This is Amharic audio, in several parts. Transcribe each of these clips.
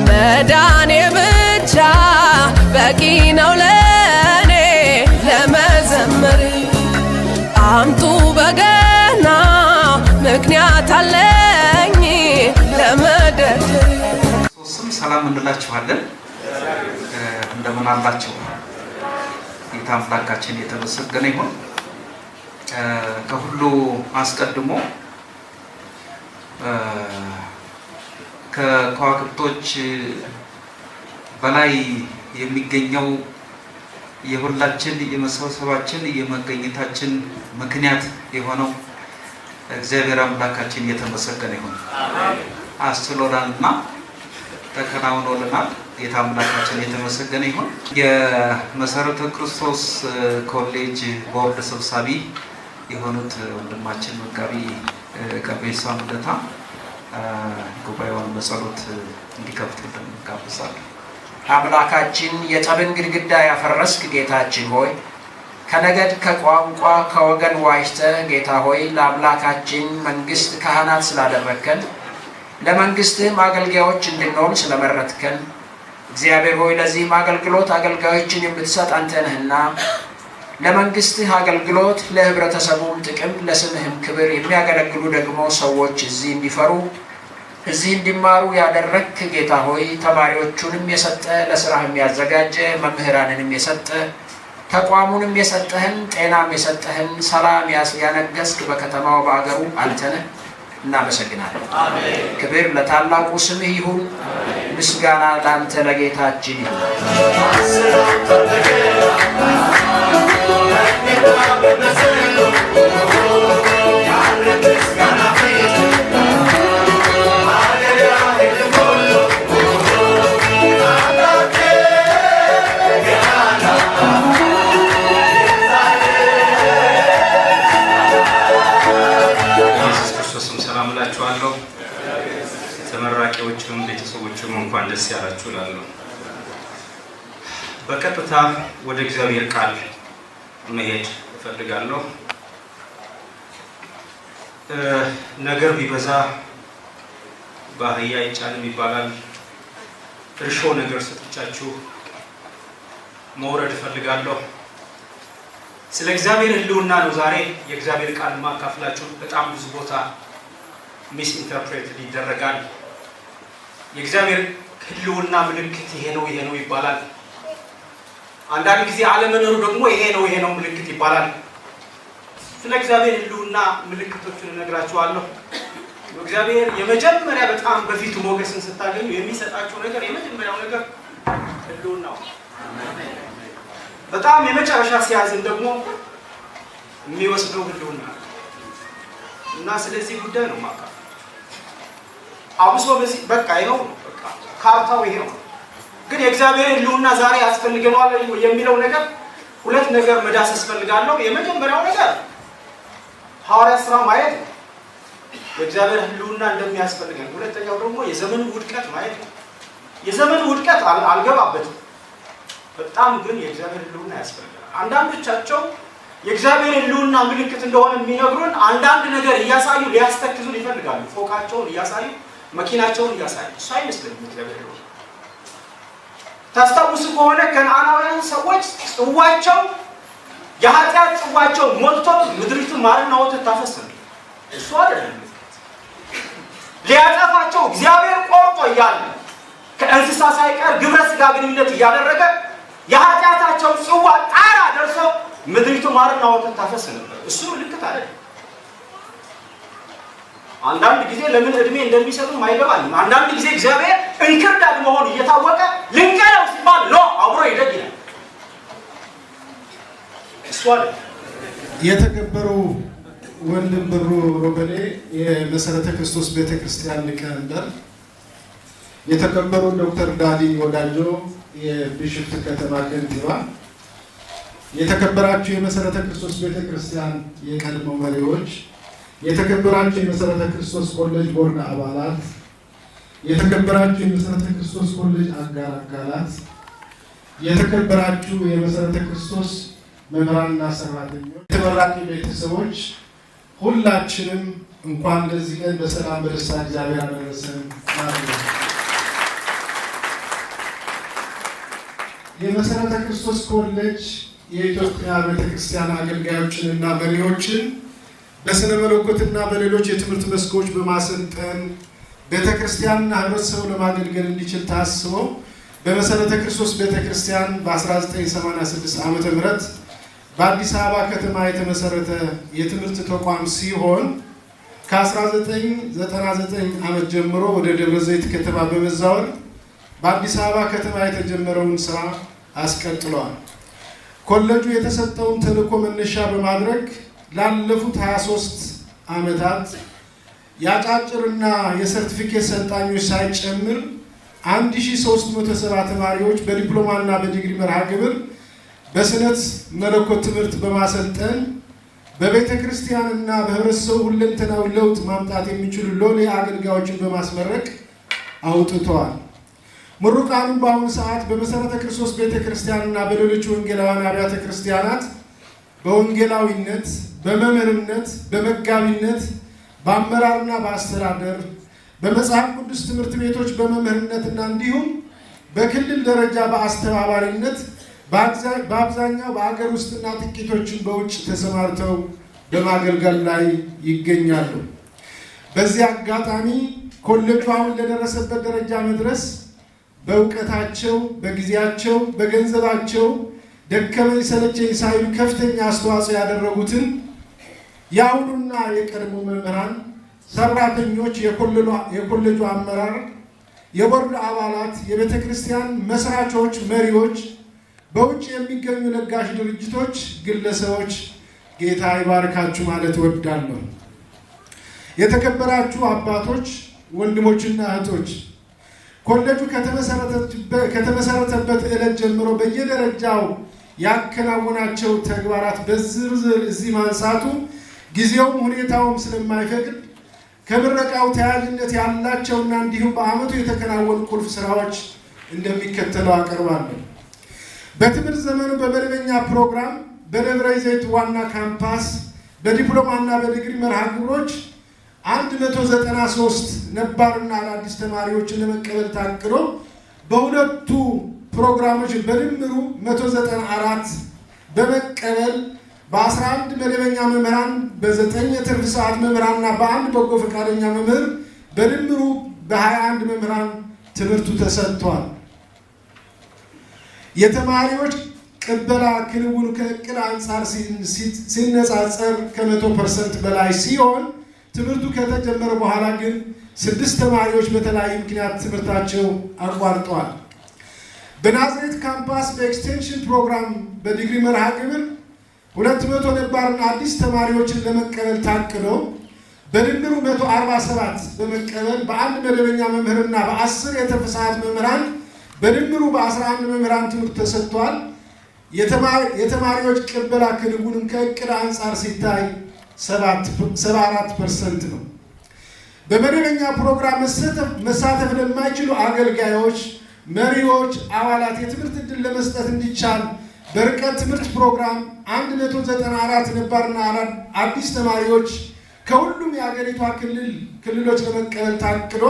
መዳኔ ብቻ በቂ ነው ለኔ ለመዘመር አምጡ በገና ምክንያት አለኝ ለመደርደር ሰላም እንላችኋለን እንደምን አላችሁ ጌታ አምላካችን የተመሰገነ ይሁን ከሁሉ አስቀድሞ ከከዋክብቶች በላይ የሚገኘው የሁላችን የመሰብሰባችን የመገኘታችን ምክንያት የሆነው እግዚአብሔር አምላካችን የተመሰገነ ይሁን አስተሎላልና ተከናውኖልናል ጌታ አምላካችን የተመሰገነ ይሁን የመሰረተ ክርስቶስ ኮሌጅ ቦርድ ሰብሳቢ የሆኑት ወንድማችን መጋቢ ቀቤሳ ሙለታ ጉባኤውን በጸሎት እንዲከፍቱልን ጋብዛለሁ። አምላካችን የጠብን ግድግዳ ያፈረስክ ጌታችን ሆይ ከነገድ ከቋንቋ ከወገን ዋጅተህ ጌታ ሆይ ለአምላካችን መንግስት ካህናት ስላደረከን ለመንግስትህ አገልጋዮች እንድንሆን ስለመረጥከን እግዚአብሔር ሆይ ለዚህም አገልግሎት አገልጋዮችን የምትሰጥ አንተ ነህና ለመንግስትህ አገልግሎት ለህብረተሰቡም ጥቅም ለስምህም ክብር የሚያገለግሉ ደግሞ ሰዎች እዚህ እንዲፈሩ እዚህ እንዲማሩ ያደረክ ጌታ ሆይ ተማሪዎቹንም የሰጠ ለስራህ የሚያዘጋጀ መምህራንንም የሰጠ ተቋሙንም የሰጠህን ጤናም የሰጠህን ሰላም ያነገስክ በከተማው በአገሩ አንተ ነህ እናመሰግናለን አሜን ክብር ለታላቁ ስምህ ይሁን ምስጋና ለአንተ ለጌታችን ይሁን ተመራቂዎችም ቤተሰቦችም እንኳን ደስ ያላችሁ እላለሁ። በቀጥታ ወደ እግዚአብሔር ቃል መሄድ እፈልጋለሁ። ነገር ቢበዛ በአህያ አይጫንም ይባላል። እርሾ ነገር ሰጥቻችሁ መውረድ እፈልጋለሁ። ስለ እግዚአብሔር ሕልውና ነው ዛሬ የእግዚአብሔር ቃል ማካፍላችሁ። በጣም ብዙ ቦታ ሚስ ኢንተርፕሬት ይደረጋል። የእግዚአብሔር ሕልውና ምልክት ይሄ ነው ይባላል። አንዳንድ ጊዜ አለመኖሩ ደግሞ ይሄ ነው ምልክት ይባላል። ስለ እግዚአብሔር ሕልውና ምልክቶችን እነግራችኋለሁ። እግዚአብሔር የመጀመሪያ በጣም በፊቱ ሞገስን ስታገኙ የሚሰጣችሁ ነገር የመጀመሪያው ነገር ሕልውናው በጣም የመጨረሻ ሲያዝን ደግሞ የሚወስደው ሕልውና እና ስለዚህ ጉዳይ ነው ማካ አብሶ በዚህ በቃ ይሄው በቃ ካርታው ይሄው ግን የእግዚአብሔር ሕልውና ዛሬ ያስፈልገናል የሚለው ነገር ሁለት ነገር መዳሰስ ፈልጋለሁ። የመጀመሪያው ነገር ሐዋርያት ሥራ ማየት የእግዚአብሔር ሕልውና እንደሚያስፈልገን፣ ሁለተኛው ደግሞ የዘመኑ ውድቀት ማየት ነው። የዘመኑ ውድቀት አልገባበትም፣ በጣም ግን የእግዚአብሔር ሕልውና ያስፈልጋል። አንዳንዶቻቸው የእግዚአብሔር ሕልውና ምልክት እንደሆነ የሚነግሩን አንዳንድ ነገር እያሳዩ ሊያስተክዙን ይፈልጋሉ። ፎቃቸውን እያሳዩ መኪናቸውን እያሳዩ እሱ አይመስልም እግዚአብሔር ሕልውና። ታስታውሱ ከሆነ ከነዓናውያን ሰዎች ጽዋቸው የኃጢአት ጽዋቸው ሞልቶ ምድሪቱ ማርና ወተት ታፈስ ነው። እሱ አይደለም ሊያጠፋቸው እግዚአብሔር ቆርጦ እያለ ከእንስሳ ሳይቀር ግብረ ሥጋ ግንኙነት እያደረገ የኃጢአታቸው ጽዋ ጣራ ደርሶ ምድሪቱ ማርና ወተት ታፈስ ነበር። እሱ ምልክት አይደለም። አንዳንድ ጊዜ ለምን እድሜ እንደሚሰጡም አይገባኝም። አንዳንድ ጊዜ እግዚአብሔር እንክርዳድ መሆኑ እየታወቀ ልንቀለው ሲባል ሎ አብሮ ይደግ ይላል። እሱ አይደለም። የተከበሩ ወንድም ብሩ ሮበሌ የመሰረተ ክርስቶስ ቤተክርስቲያን ሊቀመንበር፣ የተከበሩ ዶክተር ዳሊ ወዳጆ የቢሾፍቱ ከተማ ከንቲባ፣ የተከበራችሁ የመሰረተ ክርስቶስ ቤተክርስቲያን የቀድሞ መሪዎች፣ የተከበራችሁ የመሰረተ ክርስቶስ ኮሌጅ ቦርድ አባላት፣ የተከበራችሁ የመሰረተ ክርስቶስ ኮሌጅ አጋር አካላት፣ የተከበራችሁ የመሰረተ ክርስቶስ መምህራንና ሰራተኞች፣ የተመራቂ ቤተሰቦች ሁላችንም እንኳን ለዚህ ቀን በሰላም በደስታ እግዚአብሔር አደረሰን። የመሰረተ ክርስቶስ ኮሌጅ የኢትዮጵያ ቤተክርስቲያን አገልጋዮችንና መሪዎችን በስነ መለኮትና በሌሎች የትምህርት መስኮች በማሰልጠን ቤተክርስቲያንና ህብረተሰቡ ለማገልገል እንዲችል ታስቦ በመሰረተ ክርስቶስ ቤተክርስቲያን በ1986 ዓመተ ምህረት በአዲስ አበባ ከተማ የተመሰረተ የትምህርት ተቋም ሲሆን ከ1999 ዓመት ጀምሮ ወደ ደብረ ዘይት ከተማ በመዛወር በአዲስ አበባ ከተማ የተጀመረውን ስራ አስቀጥሏል። ኮሌጁ የተሰጠውን ተልዕኮ መነሻ በማድረግ ላለፉት 23 ዓመታት የአጫጭርና የሰርቲፊኬት ሰልጣኞች ሳይጨምር 1370 ተማሪዎች በዲፕሎማና በዲግሪ መርሃ ግብር በስነት መለኮት ትምህርት በማሰልጠን በቤተ ክርስቲያንና በህብረተሰቡ ሁለንተናዊ ለውጥ ማምጣት የሚችሉ ሎሌ አገልጋዮችን በማስመረቅ አውጥተዋል። ምሩቃኑም በአሁኑ ሰዓት በመሰረተ ክርስቶስ ቤተ ክርስቲያንና በሌሎች ወንጌላውያን አብያተ ክርስቲያናት በወንጌላዊነት፣ በመምህርነት፣ በመጋቢነት፣ በአመራርና በአስተዳደር፣ በመጽሐፍ ቅዱስ ትምህርት ቤቶች በመምህርነትና እንዲሁም በክልል ደረጃ በአስተባባሪነት በአብዛኛው በአገር ውስጥና ጥቂቶችን በውጭ ተሰማርተው በማገልገል ላይ ይገኛሉ። በዚህ አጋጣሚ ኮሌጁ አሁን ለደረሰበት ደረጃ መድረስ በእውቀታቸው፣ በጊዜያቸው፣ በገንዘባቸው ደከመኝ ሰለቸኝ ሳይሉ ከፍተኛ አስተዋጽኦ ያደረጉትን የአሁኑና የቀድሞ መምህራን፣ ሰራተኞች፣ የኮሌጁ አመራር፣ የቦርድ አባላት፣ የቤተ ክርስቲያን መስራቾች፣ መሪዎች፣ በውጭ የሚገኙ ለጋሽ ድርጅቶች፣ ግለሰቦች ጌታ ይባርካችሁ ማለት እወዳለሁ። የተከበራችሁ አባቶች፣ ወንድሞችና እህቶች ኮሌጁ ከተመሰረተበት ዕለት ጀምሮ በየደረጃው ያከናወናቸው ተግባራት በዝርዝር እዚህ ማንሳቱ ጊዜውም ሁኔታውም ስለማይፈቅድ ከምረቃው ተያያዥነት ያላቸውና እንዲሁም በዓመቱ የተከናወኑ ቁልፍ ስራዎች እንደሚከተለው አቀርባለሁ። በትምህርት ዘመኑ በመደበኛ ፕሮግራም በደብረ ዘይት ዋና ካምፓስ በዲፕሎማና በዲግሪ መርሃ ግብሮች 193 ነባርና አዳዲስ ተማሪዎችን ለመቀበል ታቅዶ በሁለቱ ፕሮግራሞች በድምሩ 194 በመቀበል በ11 መደበኛ መምህራን በ9 የትርፍ ሰዓት መምህራንና በአንድ በጎ ፈቃደኛ መምህር በድምሩ በ21 መምህራን ትምህርቱ ተሰጥቷል። የተማሪዎች ቅበላ ክንውን ከእቅድ አንጻር ሲነጻጸር ከ100% በላይ ሲሆን ትምህርቱ ከተጀመረ በኋላ ግን 6 ተማሪዎች በተለያዩ ምክንያት ትምህርታቸው አቋርጠዋል። በናዝሬት ካምፓስ በኤክስቴንሽን ፕሮግራም በዲግሪ መርሃ ግብር 200 ነባርና አዲስ ተማሪዎችን ለመቀበል ታቅዶ በድምሩ 147 በመቀበል በአንድ መደበኛ መምህርና በ10 የትርፍ ሰዓት መምህራን በድምሩ በ11 መምህራን ትምህርት ተሰጥቷል። የተማሪዎች ቅበላ ክንውንም ከእቅድ አንጻር ሲታይ 74% ነው። በመደበኛ ፕሮግራም መሳተፍ ለማይችሉ አገልጋዮች፣ መሪዎች፣ አባላት የትምህርት ዕድል ለመስጠት እንዲቻል በርቀት ትምህርት ፕሮግራም 194 ነባርና አዲስ ተማሪዎች ከሁሉም የአገሪቷ ክልሎች ለመቀበል ታቅዶ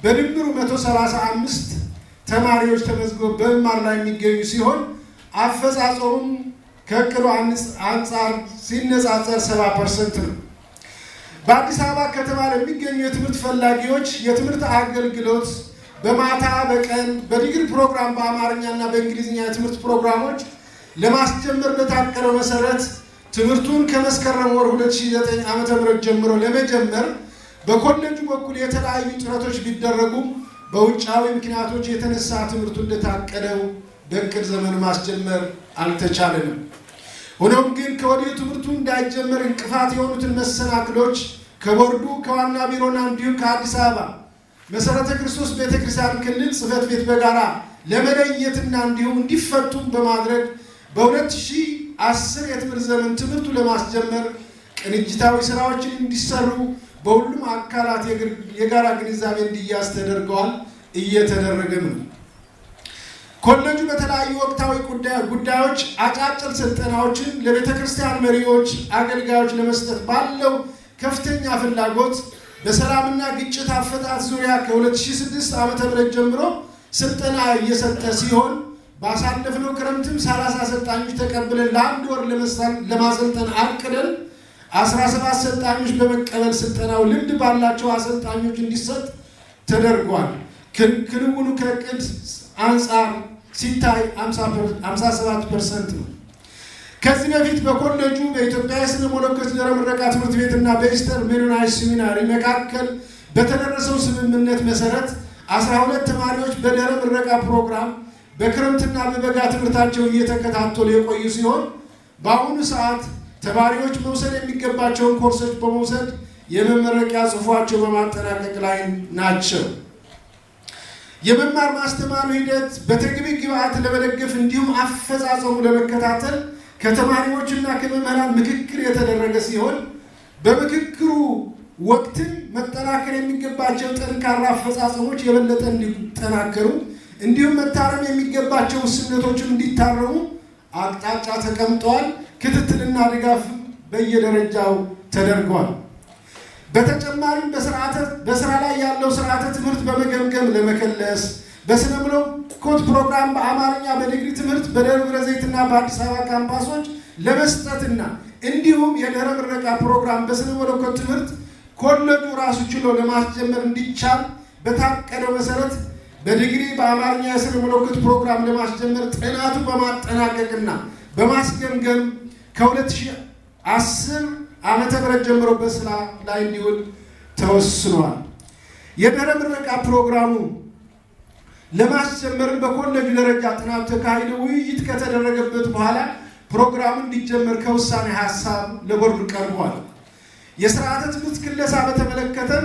በድምሩ 135 ተማሪዎች ተመዝግበው በመማር ላይ የሚገኙ ሲሆን አፈጻጸሙም ከእቅዱ አንጻር ሲነጻጸር 70% ነው። በአዲስ አበባ ከተማ ለሚገኙ የትምህርት ፈላጊዎች የትምህርት አገልግሎት በማታ በቀን በዲግሪ ፕሮግራም በአማርኛና በእንግሊዝኛ የትምህርት ፕሮግራሞች ለማስጀመር በታቀደው መሰረት ትምህርቱን ከመስከረም ወር 2009 ዓ.ም ጀምሮ ለመጀመር በኮሌጁ በኩል የተለያዩ ጥረቶች ቢደረጉም በውጫዊ ምክንያቶች የተነሳ ትምህርቱ እንደታቀደው በእቅድ ዘመን ማስጀመር አልተቻለንም። ሆኖም ግን ከወዲሁ ትምህርቱ እንዳይጀመር እንቅፋት የሆኑትን መሰናክሎች ከቦርዱ ከዋና ቢሮና እንዲሁም ከአዲስ አበባ መሰረተ ክርስቶስ ቤተክርስቲያን ክልል ጽሕፈት ቤት በጋራ ለመለየትና እንዲሁም እንዲፈቱ በማድረግ በ2010 የትምህርት ዘመን ትምህርቱ ለማስጀመር ቅንጅታዊ ስራዎችን እንዲሰሩ በሁሉም አካላት የጋራ ግንዛቤ እንዲያዝ ተደርገዋል፣ እየተደረገም ነው። ኮሌጁ በተለያዩ ወቅታዊ ጉዳዮች አጫጭር ስልጠናዎችን ለቤተ ክርስቲያን መሪዎች፣ አገልጋዮች ለመስጠት ባለው ከፍተኛ ፍላጎት በሰላምና ግጭት አፈታት ዙሪያ ከ2006 ዓ.ም ጀምሮ ስልጠና እየሰጠ ሲሆን ባሳለፍነው ክረምትም 30 አሰልጣኞች ተቀብለን ለአንድ ወር ለማሰልጠን አቅደን 17 አሰልጣኞች በመቀበል ስልጠናው ልምድ ባላቸው አሰልጣኞች እንዲሰጥ ተደርጓል። ክንውኑ ከእቅድ አንጻር ሲታይ 57% ነው። ከዚህ በፊት በኮሌጁ በኢትዮጵያ የሥነ መለኮት ድህረ ምረቃ ትምህርት ቤትና በኢስተር ሜኖናይት ሴሚናሪ መካከል በተደረሰው ስምምነት መሰረት 12 ተማሪዎች በድህረ ምረቃ ፕሮግራም በክረምትና በበጋ ትምህርታቸው እየተከታተሉ የቆዩ ሲሆን በአሁኑ ሰዓት ተማሪዎች መውሰድ የሚገባቸውን ኮርሶች በመውሰድ የመመረቂያ ጽሑፋቸው በማጠናቀቅ ላይ ናቸው። የመማር ማስተማሩ ሂደት በተገቢ ግብዓት ለመደገፍ እንዲሁም አፈጻጸሙ ለመከታተል ከተማሪዎችና ከመምህራን ምክክር የተደረገ ሲሆን በምክክሩ ወቅትም መጠናከር የሚገባቸው ጠንካራ አፈጻጸሞች የበለጠ እንዲጠናከሩ እንዲሁም መታረም የሚገባቸው ውስንነቶችም እንዲታረሙ አቅጣጫ ተቀምጧል። ክትትልና ድጋፍ በየደረጃው ተደርጓል። በተጨማሪም በስራ ላይ ያለው ስርዓተ ትምህርት በመገምገም ለመከለስ በስነ መለኮት ፕሮግራም በአማርኛ በዲግሪ ትምህርት በደብረ ዘይትና በአዲስ አበባ ካምፓሶች ለመስጠትና እንዲሁም የድህረ ምረቃ ፕሮግራም በስነ መለኮት ትምህርት ኮሌጁ ራሱ ችሎ ለማስጀመር እንዲቻል በታቀደው መሰረት በዲግሪ በአማርኛ የስነ መለኮት ፕሮግራም ለማስጀመር ጥናቱ በማጠናቀቅና በማስገምገም ከ2010 ዓመተ ምህረት ጀምሮ በስራ ላይ እንዲውል ተወስኗል። የድህረ ምረቃ ፕሮግራሙ ለማስጀመር በኮሌጁ ደረጃ ጥናት ተካሂዶ ውይይት ከተደረገበት በኋላ ፕሮግራሙ እንዲጀመር ከውሳኔ ሀሳብ ለቦርዱ ቀርቧል። የስርዓተ ትምህርት ክለሳ በተመለከተም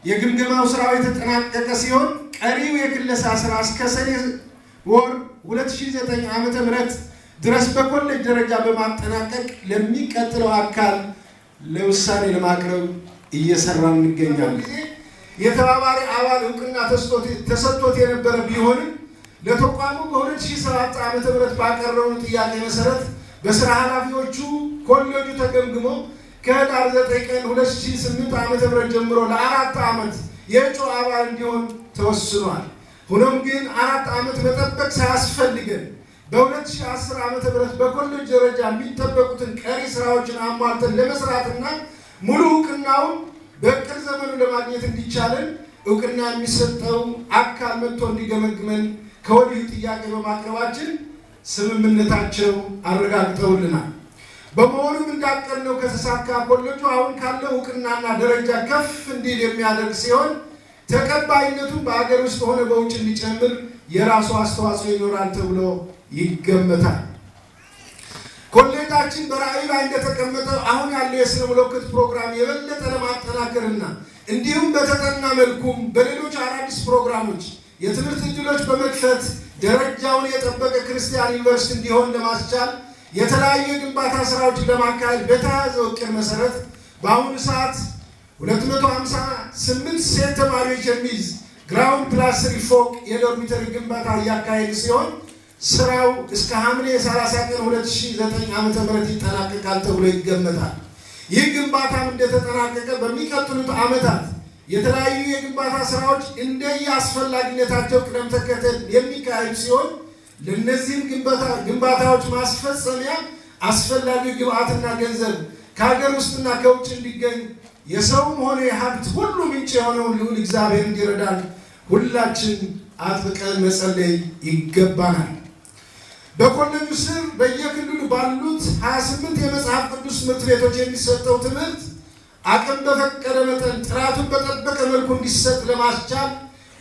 የግምገማው ስራው የተጠናቀቀ ሲሆን ቀሪው የክለሳ ስራ እስከ ሰኔ ወር 2009 ዓመተ ምህረት ድረስ በኮሌጅ ደረጃ በማጠናቀቅ ለሚቀጥለው አካል ለውሳኔ ለማቅረብ እየሰራን እንገኛለን። የተባባሪ አባል እውቅና ተሰጥቶት የነበረ ቢሆንም ለተቋሙ በ2007 ዓመተ ምህረት ባቀረበው ጥያቄ መሰረት በስራ ኃላፊዎቹ ኮሌጁ ተገምግሞ ከህዳር 9 ቀን 2008 ዓመተ ምህረት ጀምሮ ለ4 ዓመት የእጩ አባል እንዲሆን ተወስኗል። ሆኖም ግን 4 ዓመት መጠበቅ ሳያስፈልገን በ2010 ዓመተ ምህረት በኮሌጅ ደረጃ የሚጠበቁትን ቀሪ ስራዎችን አሟልተን ለመስራትና ሙሉ እውቅናውን በእቅድ ዘመኑ ለማግኘት እንዲቻለን እውቅና የሚሰጠው አካል መጥቶ እንዲገመግመን ከወዲሁ ጥያቄ በማቅረባችን ስምምነታቸው አረጋግጠውልናል። በመሆኑም እንዳቀድነው ከተሳካ ኮሌጁ አሁን ካለው እውቅናና ደረጃ ከፍ እንዲል የሚያደርግ ሲሆን ተቀባይነቱን በአገር ውስጥ ሆነ በውጭ እንዲጨምር የራሱ አስተዋጽኦ ይኖራል ተብሎ ይገመታል። ኮሌጃችን በራዕዩ ላይ እንደተቀመጠው አሁን ያለው የስነ መለኮት ፕሮግራም የበለጠ ለማጠናከርና እንዲሁም በተጠና መልኩም በሌሎች አዳዲስ ፕሮግራሞች የትምህርት ዕድሎች በመክፈት ደረጃውን የጠበቀ ክርስቲያን ዩኒቨርሲቲ እንዲሆን ለማስቻል የተለያዩ የግንባታ ስራዎችን ለማካሄድ በተያዘው እቅድ መሰረት በአሁኑ ሰዓት 258 ሴት ተማሪዎች የሚይዝ ግራውንድ ፕላስ 3 ፎቅ የዶርሚተሪ ግንባታ እያካሄድ ሲሆን ስራው እስከ ሐምሌ 30 ቀን 2009 ዓመተ ምህረት ይጠናቀቃል ተብሎ ይገመታል። ይህ ግንባታም እንደተጠናቀቀ በሚቀጥሉት ዓመታት የተለያዩ የግንባታ ስራዎች እንደየ አስፈላጊነታቸው ቅደም ተከተል የሚካሄዱ ሲሆን ለነዚህም ግንባታዎች ማስፈጸሚያ አስፈላጊ ግብአትና ገንዘብ ከሀገር ውስጥና ከውጭ እንዲገኝ የሰውም ሆነ የሀብት ሁሉ ምንጭ የሆነውን ልዑል እግዚአብሔር እንዲረዳን ሁላችን አጥብቀን መጸለይ ይገባናል። በኮሌጁ ስር በየክልሉ ባሉት 28 የመጽሐፍ ቅዱስ ትምህርት ቤቶች የሚሰጠው ትምህርት አቅም በፈቀደ መጠን ጥራቱን በጠበቀ መልኩ እንዲሰጥ ለማስቻል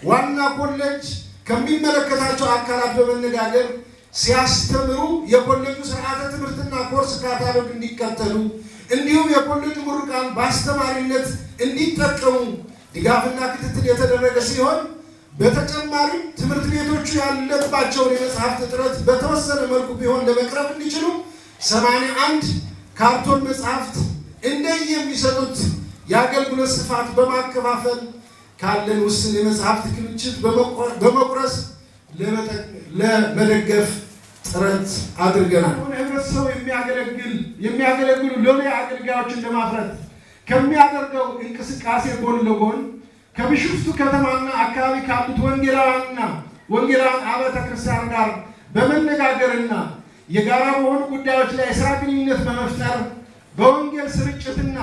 ዋና ኮሌጅ ከሚመለከታቸው አካላት በመነጋገር ሲያስተምሩ የኮሌጁ ስርዓተ ትምህርትና ኮርስ ካታሎግ እንዲከተሉ እንዲሁም የኮሌጁ ምሩቃን በአስተማሪነት እንዲጠቀሙ ድጋፍና ክትትል የተደረገ ሲሆን በተጨማሪም ትምህርት ቤቶቹ ያለባቸውን የመጽሐፍት እጥረት በተወሰነ መልኩ ቢሆን ለመቅረፍ እንዲችሉ 81 ካርቶን መጽሐፍት እንደየሚሰጡት የአገልግሎት ስፋት በማከፋፈል ካለን ውስን የመጽሐፍት ክምችት በመቁረስ ለመደገፍ ጥረት አድርገናል። ህብረተሰቡ የሚያገለግሉ ሎሌ አገልጋዮችን ለማፍራት ከሚያደርገው እንቅስቃሴ ጎን ለጎን ከቢሾፍቱ ከተማና አካባቢ ካሉት ወንጌላውያን አብያተ ክርስቲያን ጋር በመነጋገርና የጋራ በሆኑ ጉዳዮች ላይ የሥራ ግንኙነት በመፍጠር በወንጌል ስርጭትና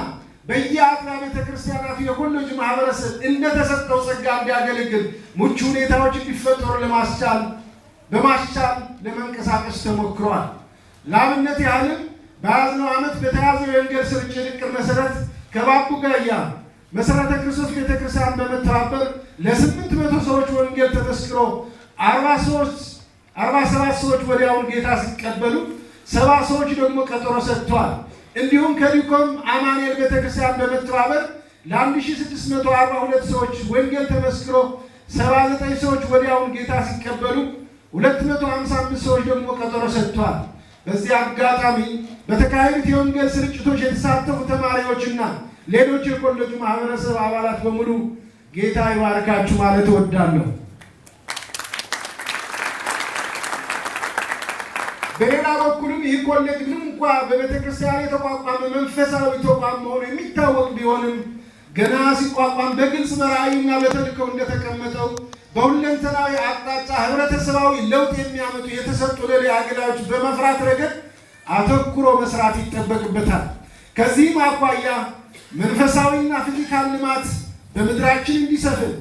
በየአጥቢያ ቤተክርስቲያናቱ የኮሌጅ ማህበረሰብ እንደተሰጠው ጸጋ እንዲያገለግል ምቹ ሁኔታዎች እንዲፈጠሩ በማስቻል ለመንቀሳቀስ ተሞክሯል። ለአብነት ያህልም በያዝነው ዓመት በተያዘው የወንጌል ስርጭት ዕቅድ መሰረት ከባቡ ጋያ መሰረተ ክርስቶስ ቤተክርስቲያን በመተባበር ለ800 ሰዎች ወንጌል ተመስክሮ 47 ሰዎች ወዲያውን ጌታ ሲቀበሉ 70 ሰዎች ደግሞ ቀጠሮ ሰጥተዋል። እንዲሁም ከዲኮም አማኑኤል ቤተክርስቲያን በመተባበር ለ1642 ሰዎች ወንጌል ተመስክሮ 79 ሰዎች ወዲያውን ጌታ ሲቀበሉ 255 ሰዎች ደግሞ ቀጠሮ ሰጥተዋል። በዚህ አጋጣሚ በተካሄዱት የወንጌል ስርጭቶች የተሳተፉ ተማሪዎችና ሌሎች የኮሌጁ ማህበረሰብ አባላት በሙሉ ጌታ ይባርካችሁ ማለት እወዳለሁ። በሌላ በኩልም ይህ ኮሌጅ ምንም እንኳ በቤተክርስቲያን የተቋቋመ መንፈሳዊ ተቋም መሆኑ የሚታወቅ ቢሆንም ገና ሲቋቋም በግልጽ በራእይና በተልእኮው እንደተቀመጠው በሁለንተናዊ አቅጣጫ ህብረተሰባዊ ለውጥ የሚያመጡ የተሰጡ ሌሎች አገልጋዮች በመፍራት ረገድ አተኩሮ መስራት ይጠበቅበታል። ከዚህም አኳያ መንፈሳዊና ፊዚካል ልማት በምድራችን እንዲሰፍን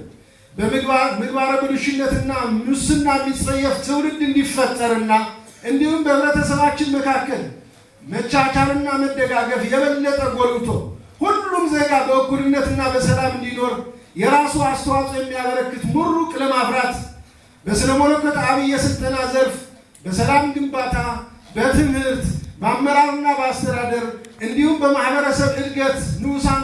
በምግባረ ብልሹነትና ሙስና የሚጸየፍ ትውልድ እንዲፈጠርና እንዲሁም በህብረተሰባችን መካከል መቻቻልና መደጋገፍ የበለጠ ጎልብቶ ሁሉም ዜጋ በእኩልነትና በሰላም እንዲኖር የራሱ አስተዋጽኦ የሚያበረክት ምሩቅ ለማፍራት በስነ መለኮት አብይ የስልጠና ዘርፍ በሰላም ግንባታ፣ በትምህርት፣ በአመራርና በአስተዳደር እንዲሁም በማህበረሰብ እድገት ንዑሳን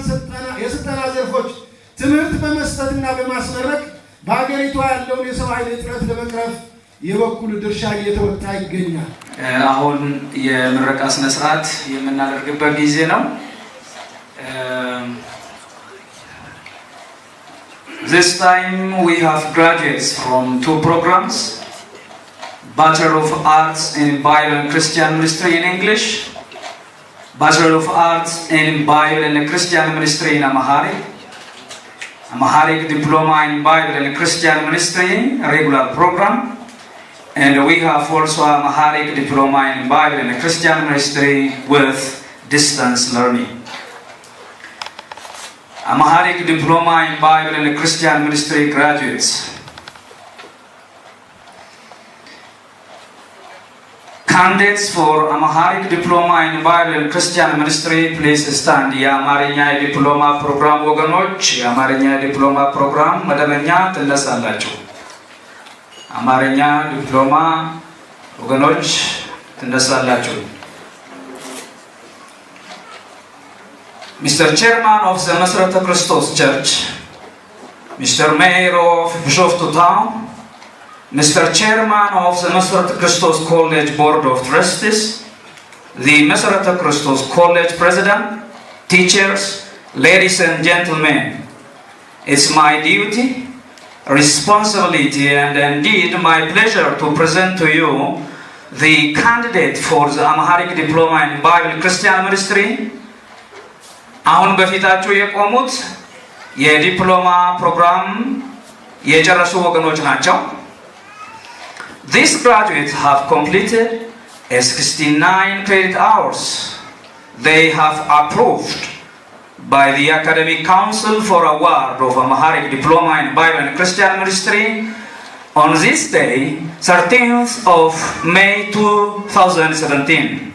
የስልጠና ዘርፎች ትምህርት በመስጠትና በማስመረቅ በአገሪቷ ያለውን የሰው ኃይል እጥረት ለመቅረፍ የበኩሉ ድርሻ እየተወጣ ይገኛል። አሁን የምረቃ ስነ ስርዓት የምናደርግበት ጊዜ ነው። This time we have graduates from 2 programs, Bachelor of Arts in Bible and Christian Ministry in English, Bachelor of Arts in Bible and Christian Ministry in Amharic Diploma in Bible and Christian Ministry, regular program, and we have also Amharic Diploma in Bible and Christian Ministry with distance learning. Amharic Diploma in Bible and Christian Ministry graduates. Candidates for Amharic Diploma in Bible and Christian Ministry, please stand. የአማርኛ የዲፕሎማ ፕሮግራም ወገኖች የአማርኛ የዲፕሎማ ፕሮግራም መደበኛ ትነሳላችሁ። አማርኛ ዲፕሎማ ወገኖች ትነሳላችሁ። Mr. Chairman of the Masrata Christos Church, Mr. Mayor of Bishoftu Town, Mr. Chairman of the Masrata Christos College Board of Trustees, the Masrata Christos College President, teachers, ladies and gentlemen, it's my duty, responsibility, and indeed my pleasure to present to you the candidate for the Amharic Diploma in Bible Christian Ministry. አሁን በፊታችሁ የቆሙት የዲፕሎማ ፕሮግራም የጨረሱ ወገኖች ናቸው። These graduates have completed 69 credit hours. They have approved by the Academic Council for award of Amharic Diploma in Bible and Christian Ministry on this day, 13th of May 2017.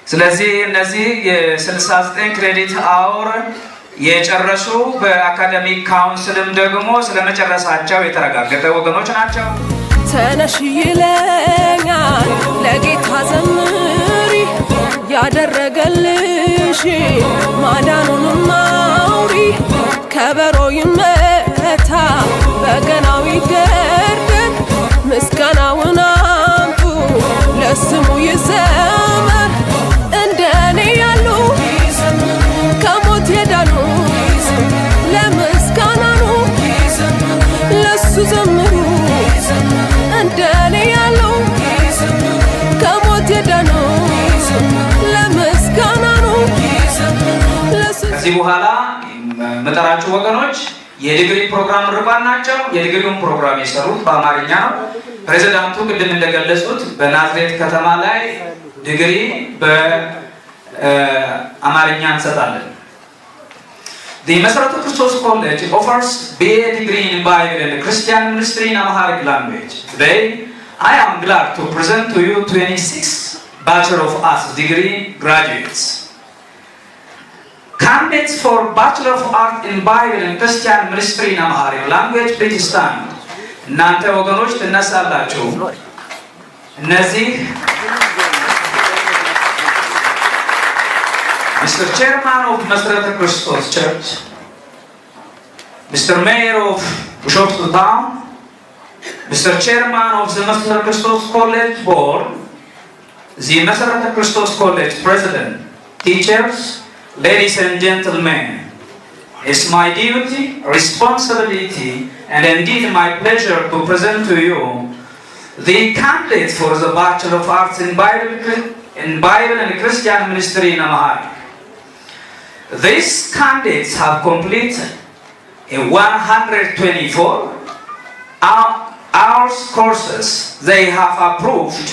ስለዚህ እነዚህ የ69 ክሬዲት አወር የጨረሱ በአካዳሚክ ካውንስልም ደግሞ ስለመጨረሳቸው የተረጋገጠ ወገኖች ናቸው። ተነሽ ይለኛል ለጌታ ዘምሪ ያደረገልሽ ማዳኑንም አውሪ ከበሮ ይመታ በገናው ይደርደር ምስጋናውን አምጡ ለስሙ ይዘመር እንደኔ ያሉ ከሞት የዳኑ ለምስጋና ነው ለሱ ዘምሩ እንደኔ ያሉ ከሞት የዳኑ ለምስጋና ነው። ከዚህ በኋላ መጠራችሁ ወገኖች የዲግሪ ፕሮግራም ርቋን ናቸው። የዲግሪውን ፕሮግራም የሰሩት በአማርኛ ነው። ፕሬዝዳንቱ ቅድም እንደገለጹት በናዝሬት ከተማ ላይ ዲግሪ በአማርኛ እንሰጣለን። The መሰረተ ክርስቶስ College offers BA degree in Bible and Christian ministry in Amharic language. Today, I am glad to present to you 26 Bachelor of Arts degree graduates. Candidates for Bachelor of Arts in Bible and Christian ministry in Amharic language, please stand. እናንተ ወገኖች ትነሳላችሁ። እነዚህ Mr. Chairman of Mr. Christos Church, Mr. Mayor of Bishop's Town, Mr. Chairman of the Mr. Christos College Board, the Mr. Christos College President, teachers, ladies and gentlemen, it's my duty, responsibility, and indeed my pleasure to present to you the candidates for the Bachelor of Arts in Bible and Christian Ministry in Amharic. These candidates have completed a 124 hours courses they have approved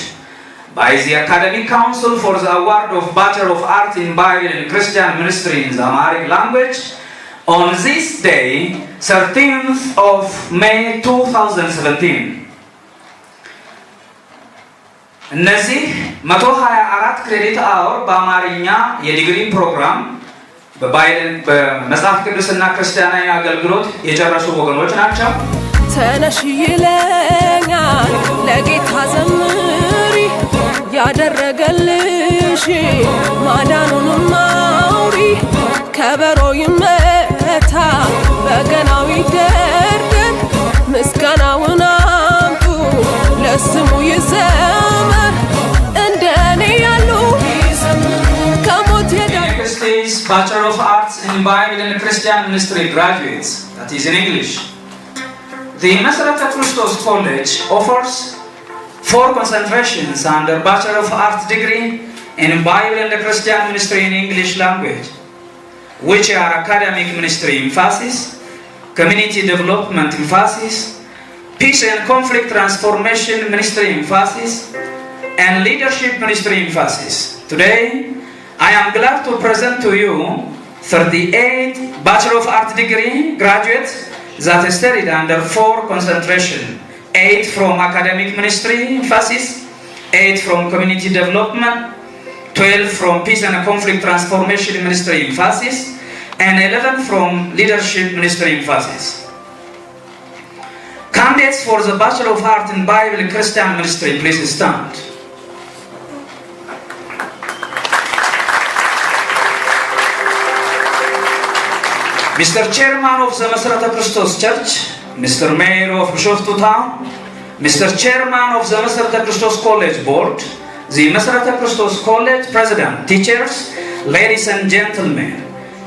by the Academic Council for the award of Bachelor of Arts in Bible and Christian Ministry in the Amharic language on this day, 13th of May 2017. እነዚህ 124 ክሬዲት አወር በአማርኛ የዲግሪ ፕሮግራም በመጽሐፍ ቅዱስና ክርስቲያናዊ አገልግሎት የጨረሱ ወገኖች ናቸው። ተነሽ ይለኛል ለጌታ ዘምሪ ያደረገልሽ ማዳኑንም አውሪ ከበሮ ይመታ በገናው ይደርደር ምስጋናውን አምጡ ለስሙ ይዘመር እንደኔ ያሉ ከሞት Bachelor of Arts in Bible and Christian Ministry graduates, that is in English. The Mr. Christos College offers 4 concentrations under Bachelor of Arts degree in Bible and Christian Ministry in English language, which are academic ministry emphasis, community development emphasis, peace and conflict transformation ministry emphasis, and leadership ministry emphasis. Today, I am glad to present to you 38 Bachelor of Arts degree graduates that studied under 4 concentration, 8 from academic ministry emphasis, 8 from community development, 12 from peace and conflict transformation ministry emphasis, and 11 from leadership ministry emphasis. Candidates for the Bachelor of Arts in Bible and Christian Ministry, please stand. Mr. Chairman of the Mr. Christos Church, Mr. Mayor of Bishop's Town, Mr. Chairman of the Mr. Christos College Board, the Mr. Christos College President, teachers, ladies and gentlemen,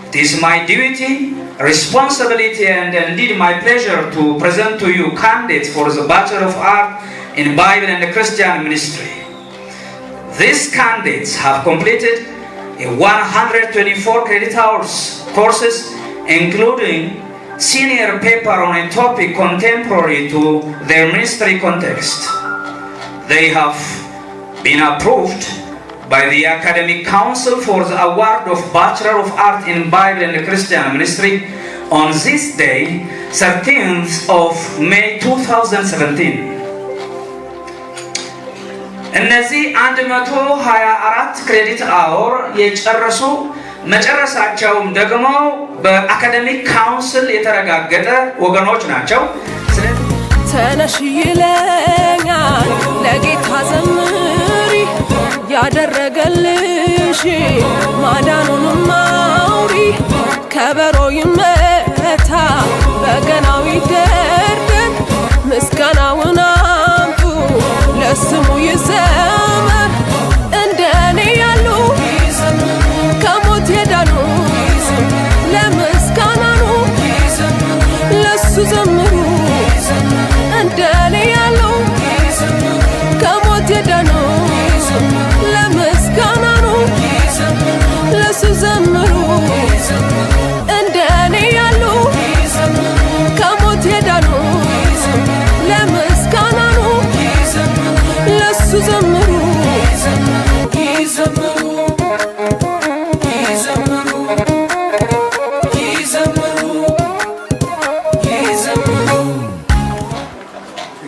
it is my duty, responsibility, and indeed my pleasure to present to you candidates for the Bachelor of Arts in Bible and Christian Ministry. These candidates have completed a 124 credit hours courses including senior paper on a topic contemporary to their ministry context. They have been approved by the Academic Council for the award of Bachelor of Arts in Bible and Christian Ministry on this day, 13th of May 2017. እነዚህ 124 ክሬዲት አወር የጨረሱ መጨረሳቸውም ደግሞ በአካደሚክ ካውንስል የተረጋገጠ ወገኖች ናቸው። ተነሽ ይለኛል ለጌታ ዘምሪ ያደረገልሽ ማዳኑንም አውሪ ከበሮ ይመታ በገናው ይደርደር ምስጋናውን አምጡ ለስሙ ይዘመር እንደኔ ያሉ ከሞት የዳኑ ለምስጋና ነው ለሱ ዘምሩ እንደኔ ያሉ ከሞት የዳኑ ለምስጋና ነው ለሱ ዘምሩ እንደኔ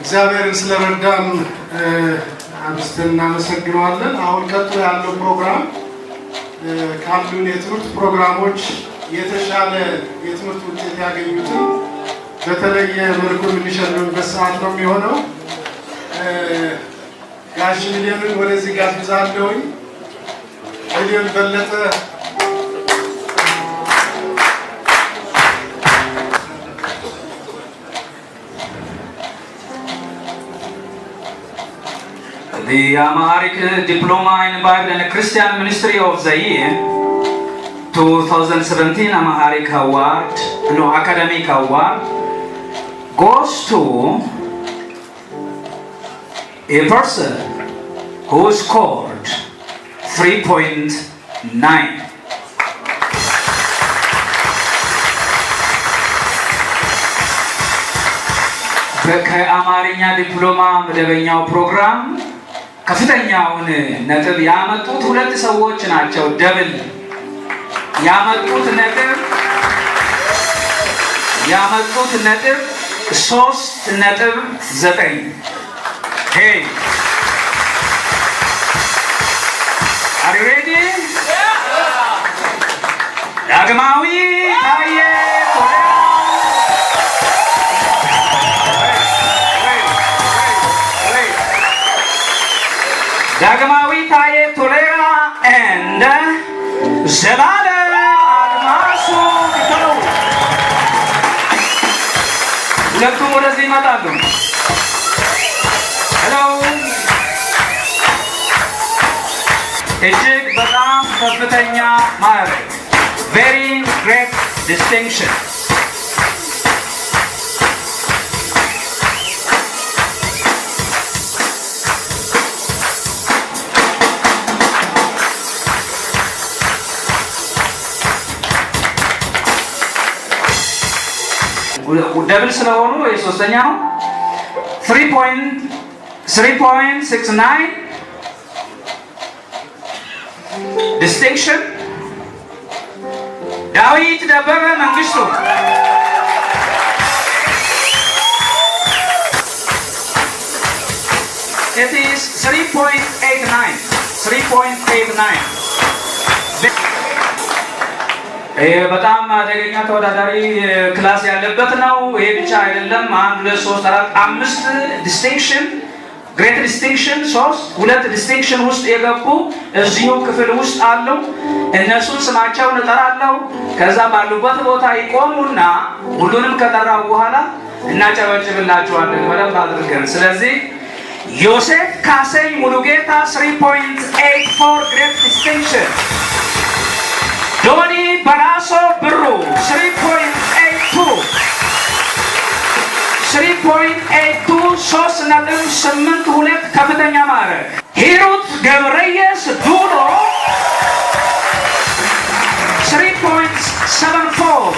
እግዚአብሔርን ስለረዳን አብስተን እናመሰግናለን። አሁን ቀጥሎ ያለው ፕሮግራም ካሉን የትምህርት ፕሮግራሞች የተሻለ የትምህርት ውጤት ያገኙትን በተለየ መልኩ የሚሸልሙበት ሰዓት ነው የሚሆነው። ጋሽ ሚሊዮንን ወደዚህ ጋብዛለሁኝ። ሚሊዮን በለጠ The Amharic Diploma in Bible and Christian Ministry of the Year 2017 Amharic Award, Academic Award goes to a person who scored 3.9. ከአማርኛ ዲፕሎማ መደበኛው ፕሮግራም ከፍተኛውን ነጥብ ያመጡት ሁለት ሰዎች ናቸው። ደብል ያመጡት ነጥብ 3.9. Hey, are you ready? ዳግማዊ ታየ ቶሌራ and ዘላለም አድማሱ ይተው። ሁለቱም ወደዚህ ይመጣሉ። Hello. እጅግ በጣም ከፍተኛ ማዕረግ, very great distinction. ደብል ስለሆኑ የሶስተኛ ነው 3.69 distinction. ዳዊት ደበበ መንግስቱ it is 3.89. በጣም አደገኛ ተወዳዳሪ ክላስ ያለበት ነው። ይሄ ብቻ አይደለም። 1 2 3 4 5 ዲስቲንክሽን ግሬት ዲስቲንክሽን 2 ዲስቲንክሽን ውስጥ የገቡ እዚሁ ክፍል ውስጥ አሉ። እነሱን ስማቸውን እጠራለሁ። ከዛ ባሉበት ቦታ ይቆሙና ሁሉንም ከጠራው በኋላ እናጨበጭብላችኋለን በደንብ አድርገን። ስለዚህ ዮሴፍ ካሰኝ ሙሉጌታ 3.84 ግሬት ዲስቲንክሽን። ዶኒ በራሶ ብሩ 3.82 3.82 ከፍተኛ ማዕረግ። ሂሩት ገብረየስ ዱሎ 3.74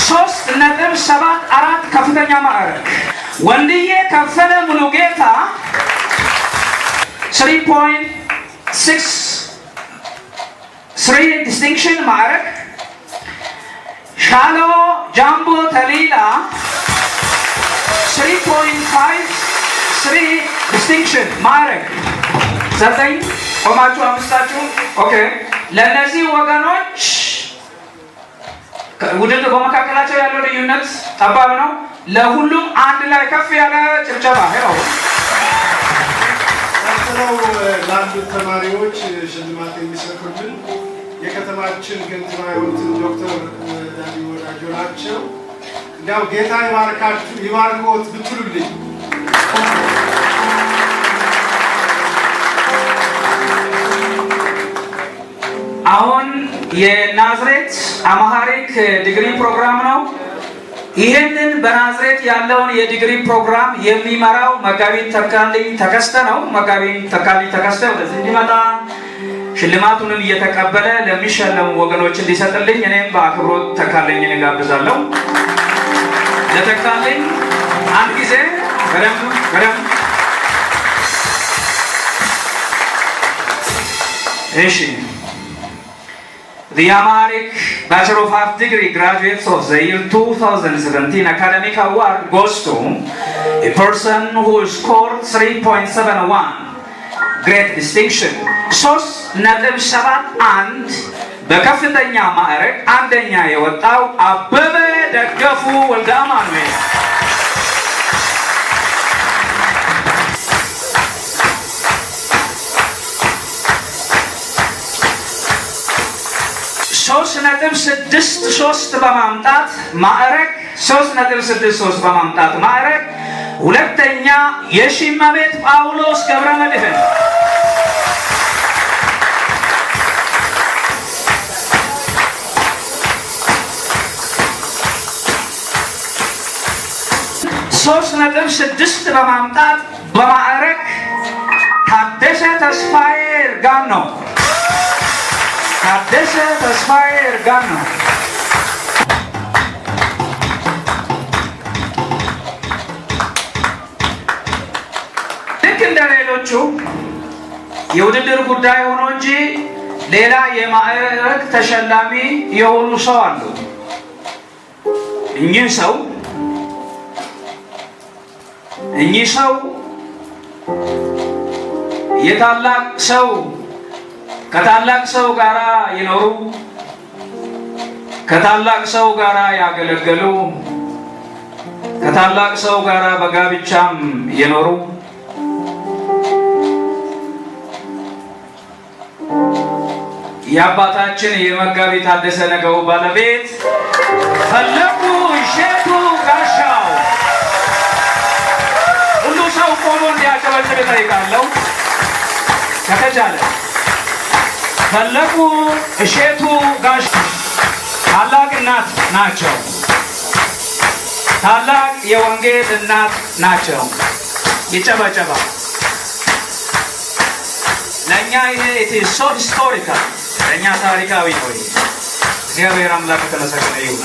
3.74 ከፍተኛ ማዕረግ። ወንድዬ ከፈለ ሙሉጌታ 3.63 distinction ማዕረግ። ሻሎ ጃምቦ ተሊላ 3.53 distinction ማዕረግ። 9 ቆማችሁ አምስታችሁ ኦኬ። ለነዚህ ወገኖች ውድድር በመካከላቸው ያለው ልዩነት ጠባብ ነው። ለሁሉም አንድ ላይ ከፍ ያለ ጭብጨባ ሄሎ። ቀጥለው ላሉት ተማሪዎች ሽልማት የሚሰጡልን የከተማችን ከንቲባ የሆኑትን ዶክተር ዳኒ ወዳጆ ናቸው። እንዲያው ጌታ ይባርካችሁ ይባርኮት ብትሉልኝ። አሁን የናዝሬት አማሃሪክ ዲግሪ ፕሮግራም ነው። ይህንን በናዝሬት ያለውን የዲግሪ ፕሮግራም የሚመራው መጋቢ ተካልኝ ተከስተ ነው። መጋቢ ተካልኝ ተከስተ ወደዚህ እንዲመጣ ሽልማቱንም እየተቀበለ ለሚሸለሙ ወገኖች እንዲሰጥልኝ እኔም በአክብሮት ተካልኝን እጋብዛለሁ። ለተካልኝ አንድ ጊዜ በደንብ እሺ። The Amharic Bachelor of Arts degree graduates of the year 2017 academic award goes to a person who scored 3.71 great distinction. 3.71 በከፍተኛ ማዕረግ አንደኛ የወጣው አበበ ደገፉ ወልደ አማኑኤል .633 በማምጣት ማዕረግ 3.63 በማምጣት ማዕረግ ሁለተኛ የሺመቤት ጳውሎስ ገብረመድህን .6 በማምጣት በማዕረግ ታደሰ ተስፋዬ እርጋኖ ታደሰ ተስፋዬ እርጋኖ ልክ እንደ ሌሎቹ የውድድር ጉዳይ ሆኖ እንጂ ሌላ የማዕረግ ተሸላሚ የሆኑ ሰው አሉ። እኚህ ሰው የታላቅ ሰው ከታላቅ ሰው ጋራ የኖሩ ከታላቅ ሰው ጋራ ያገለገሉ ከታላቅ ሰው ጋራ በጋብቻም የኖሩ የአባታችን የመጋቢ ታደሰ ነገው ባለቤት ፈለቁ እሸቱ ጋሻው ሁሉ ሰው ቆሞ እንዲያጨበጭብ እጠይቃለሁ ከተቻለ። ፈለቁ እሸቱ ጋሻው ታላቅ እናት ናቸው። ታላቅ የወንጌል እናት ናቸው። ይጨበጨባ። ለእኛ ይሄ ሶ ሂስቶሪካል ለእኛ ታሪካዊ ነው። እግዚአብሔር አምላክ የተመሰገነ ይሁን።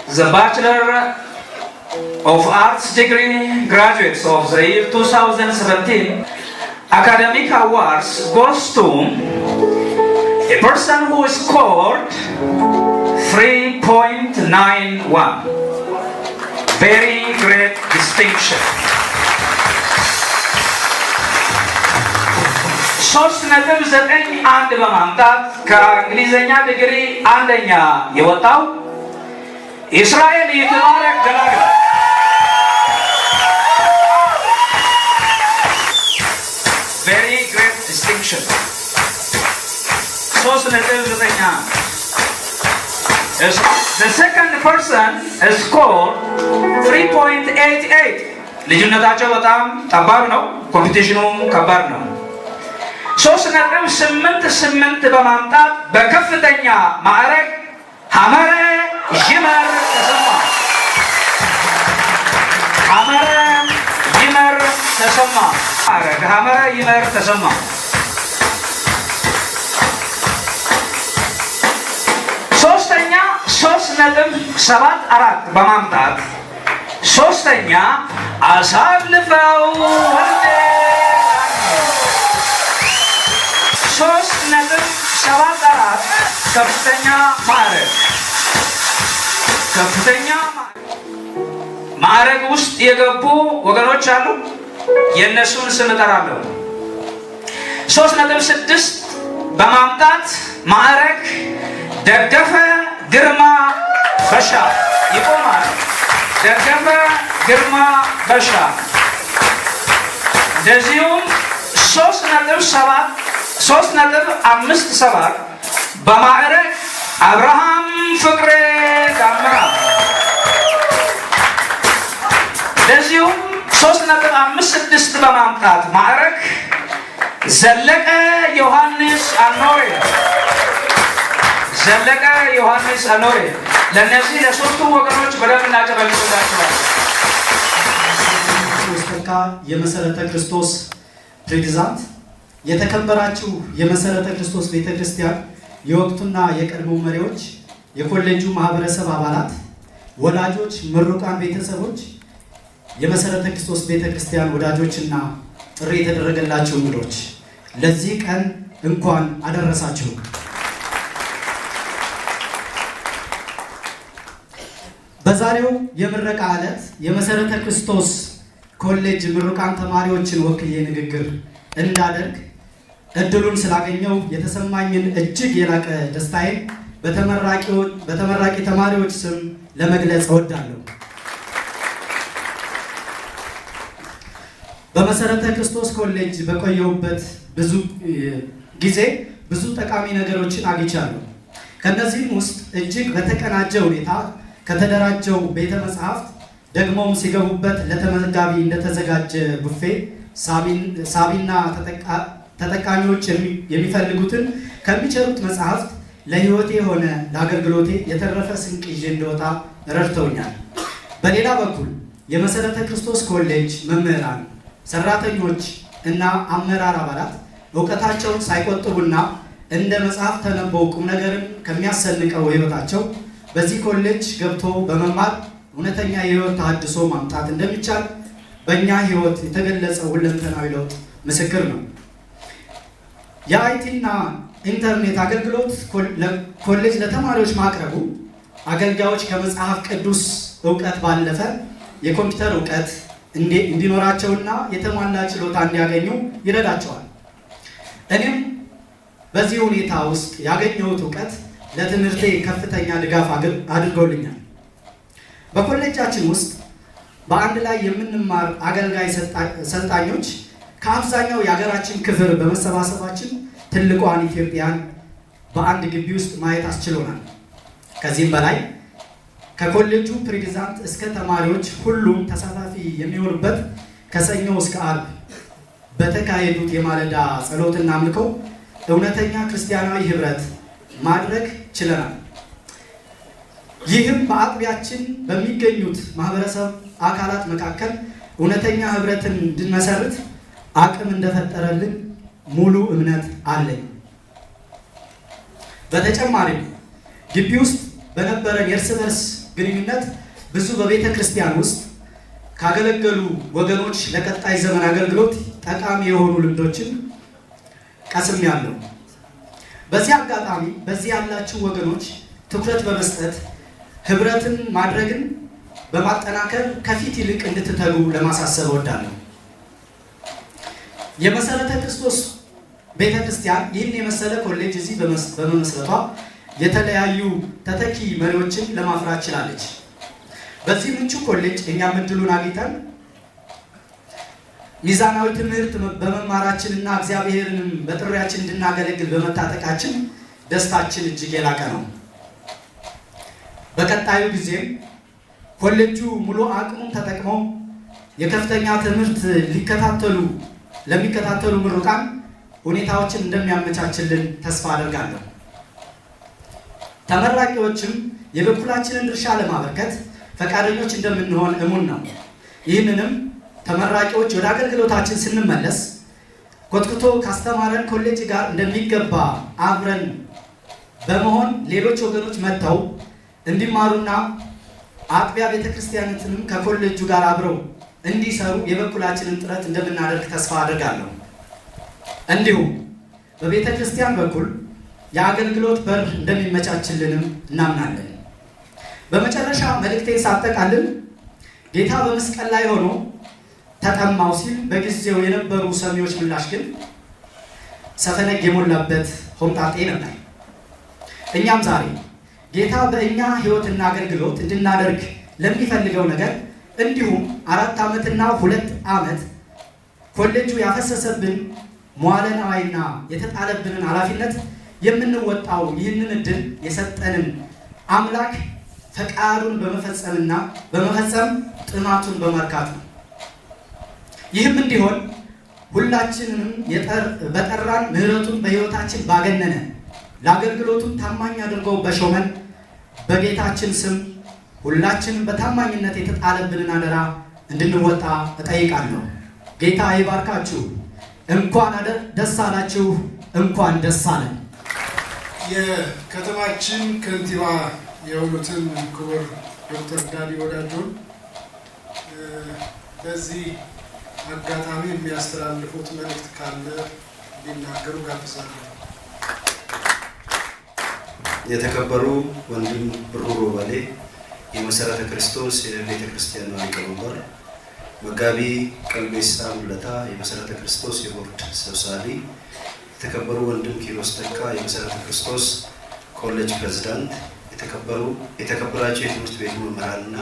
The Bachelor of Arts degree graduates of the year 2017 academic awards goes to a person who scored 3.91. Very great distinction. 3.91 በማምጣት ከእንግሊዘኛ ዲግሪ አንደኛ የወጣው እስራኤል ይትባረክ ገላግላ very great distinction 3.91. The second person scored 3.88. ልዩነታቸው በጣም ጠባብ ነው። ኮምፒቲሽኑ ከባድ ነው። 3.88 በማምጣት በከፍተኛ ማዕረግ ሐመረ ይመር ተሰማ ሐመረ ይመር ተሰማ ሐመረ ይመር ተሰማ ሶስተኛ 3.74 በማምጣት ሶስተኛ አሳልፈው ወልደ 3.74 ከፍተኛ ማዕረግ ውስጥ የገቡ ወገኖች አሉ። የእነሱን ስም እጠራለሁ። 3.6 በማምጣት ማዕረግ ደገፈ ግርማ በሻ ይቆማል። ደገፈ ግርማ በሻ እንደዚሁም 3.57 በማዕረግ አብርሃም ፍቅሬ ዳምራ እንደዚሁም 3.56 በማምጣት ማዕረግ ዘለቀ ዮሐንስ አኖሬ ለነዚህ ለሶስቱ ወገኖች በደንብ እናጨበጭብላቸዋለን። የመሰረተ ክርስቶስ ፕሬዝዳንት፣ የተከበራችሁ የመሰረተ ክርስቶስ ቤተክርስቲያን የወቅቱና የቀድሞ መሪዎች፣ የኮሌጁ ማህበረሰብ አባላት፣ ወላጆች፣ ምሩቃን ቤተሰቦች፣ የመሰረተ ክርስቶስ ቤተክርስቲያን ወዳጆችና ጥሪ የተደረገላችሁ እንግዶች ለዚህ ቀን እንኳን አደረሳችሁ። በዛሬው የምረቃ ዕለት የመሰረተ ክርስቶስ ኮሌጅ ምሩቃን ተማሪዎችን ወክዬ ንግግር እንዳደርግ እድሉን ስላገኘው የተሰማኝን እጅግ የላቀ ደስታዬን በተመራቂ ተማሪዎች ስም ለመግለጽ እወዳለሁ። በመሰረተ ክርስቶስ ኮሌጅ በቆየሁበት ብዙ ጊዜ ብዙ ጠቃሚ ነገሮችን አግኝቻለሁ። ከነዚህም ውስጥ እጅግ በተቀናጀ ሁኔታ ከተደራጀው ቤተ መጻሕፍት ደግሞም ሲገቡበት ለተመጋቢ እንደተዘጋጀ ቡፌ ሳቢና ተጠቃሚዎች የሚፈልጉትን ከሚቸሩት መጽሐፍት ለሕይወቴ ሆነ ለአገልግሎቴ የተረፈ ስንቅ ይዤ እንደወጣ ረድተውኛል። በሌላ በኩል የመሰረተ ክርስቶስ ኮሌጅ መምህራን፣ ሰራተኞች እና አመራር አባላት እውቀታቸውን ሳይቆጥቡና እንደ መጽሐፍ ተነበው ቁም ነገርን ከሚያሰንቀው ሕይወታቸው በዚህ ኮሌጅ ገብቶ በመማር እውነተኛ የሕይወት ተሐድሶ ማምጣት እንደሚቻል በእኛ ሕይወት የተገለጸው ሁለንተናዊ ለውጥ ምስክር ነው። የአይቲና ኢንተርኔት አገልግሎት ኮሌጅ ለተማሪዎች ማቅረቡ አገልጋዮች ከመጽሐፍ ቅዱስ እውቀት ባለፈ የኮምፒውተር እውቀት እንዲኖራቸውና የተሟላ ችሎታ እንዲያገኙ ይረዳቸዋል። እኔም በዚህ ሁኔታ ውስጥ ያገኘሁት እውቀት ለትምህርቴ ከፍተኛ ድጋፍ አድርጎልኛል። በኮሌጃችን ውስጥ በአንድ ላይ የምንማር አገልጋይ ሰልጣኞች ከአብዛኛው የሀገራችን ክፍል በመሰባሰባችን ትልቋን ኢትዮጵያን በአንድ ግቢ ውስጥ ማየት አስችሎናል። ከዚህም በላይ ከኮሌጁ ፕሬዝዳንት እስከ ተማሪዎች ሁሉም ተሳታፊ የሚሆኑበት ከሰኞ እስከ ዓርብ በተካሄዱት የማለዳ ጸሎትና አምልኮ እውነተኛ ክርስቲያናዊ ህብረት ማድረግ ችለናል። ይህም በአጥቢያችን በሚገኙት ማህበረሰብ አካላት መካከል እውነተኛ ህብረትን እንድንመሰርት አቅም እንደፈጠረልን ሙሉ እምነት አለኝ። በተጨማሪም ግቢ ውስጥ በነበረን የእርስ በርስ ግንኙነት ብዙ በቤተ ክርስቲያን ውስጥ ካገለገሉ ወገኖች ለቀጣይ ዘመን አገልግሎት ጠቃሚ የሆኑ ልምዶችን ቀስሜያለሁ። በዚህ አጋጣሚ በዚህ ያላችሁ ወገኖች ትኩረት በመስጠት ህብረትን ማድረግን በማጠናከር ከፊት ይልቅ እንድትተጉ ለማሳሰብ እወዳለሁ። የመሰረተ ክርስቶስ ቤተክርስቲያን ይህን የመሰለ ኮሌጅ እዚህ በመመስረቷ የተለያዩ ተተኪ መሪዎችን ለማፍራት ችላለች። በዚህ ምቹ ኮሌጅ እኛም እድሉን አግኝተን ሚዛናዊ ትምህርት በመማራችንና እግዚአብሔርንም በጥሪያችን እንድናገለግል በመታጠቃችን ደስታችን እጅግ የላቀ ነው። በቀጣዩ ጊዜም ኮሌጁ ሙሉ አቅሙን ተጠቅመው የከፍተኛ ትምህርት ለሚከታተሉ ምሩቃን ሁኔታዎችን እንደሚያመቻችልን ተስፋ አደርጋለሁ። ተመራቂዎችም የበኩላችንን ድርሻ ለማበርከት ፈቃደኞች እንደምንሆን እሙን ነው። ይህንንም ተመራቂዎች ወደ አገልግሎታችን ስንመለስ ኮትኩቶ ካስተማረን ኮሌጅ ጋር እንደሚገባ አብረን በመሆን ሌሎች ወገኖች መጥተው እንዲማሩና አጥቢያ ቤተክርስቲያናችንም ከኮሌጁ ጋር አብረው እንዲሰሩ የበኩላችንን ጥረት እንደምናደርግ ተስፋ አድርጋለሁ። እንዲሁም በቤተክርስቲያን በኩል የአገልግሎት በር እንደሚመቻችልንም እናምናለን። በመጨረሻ መልእክቴን ሳጠቃልል ጌታ በመስቀል ላይ ሆኖ ተጠማው ሲል በጊዜው የነበሩ ሰሚዎች ምላሽ ግን ሰፈነግ የሞላበት ሆምጣጤ ነበር። እኛም ዛሬ ጌታ በእኛ ሕይወትና አገልግሎት እንድናደርግ ለሚፈልገው ነገር እንዲሁም 4 ዓመትና 2 ዓመት ኮሌጁ ያፈሰሰብን መዋዕለ ንዋይና የተጣለብንን ኃላፊነት የምንወጣው ይህንን እድል የሰጠንን አምላክ ፈቃዱን በመፈጸም ጥማቱን በማርካት ነው። ይህም እንዲሆን ሁላችንንም በጠራን ምሕረቱን በሕይወታችን ባገነነ ለአገልግሎቱ ታማኝ አድርገው በሾመን በጌታችን ስም ሁላችንም በታማኝነት የተጣለብንን አደራ እንድንወጣ እጠይቃለሁ። ጌታ ይባርካችሁ። እንኳን ደስ አላችሁ፣ እንኳን ደስ አለን። የከተማችን ከንቲባ የሆኑትን ክቡር ዶክተር ዳዲ ወዳጆን በዚህ አጋጣሚ የሚያስተላልፉት መልእክት ካለ ቢናገሩ ጋብዛለሁ። የተከበሩ ወንድም ብሩ ሮባሌ የመሰረተ ክርስቶስ የቤተ ክርስቲያን ሊቀመንበር፣ መጋቢ ቀልቤሳ ሙለታ የመሰረተ ክርስቶስ የቦርድ ሰብሳቢ፣ የተከበሩ ወንድም ኪሮስ ተካ የመሰረተ ክርስቶስ ኮሌጅ ፕሬዝዳንት፣ የተከበራችሁ የትምህርት ቤቱ መምህራንና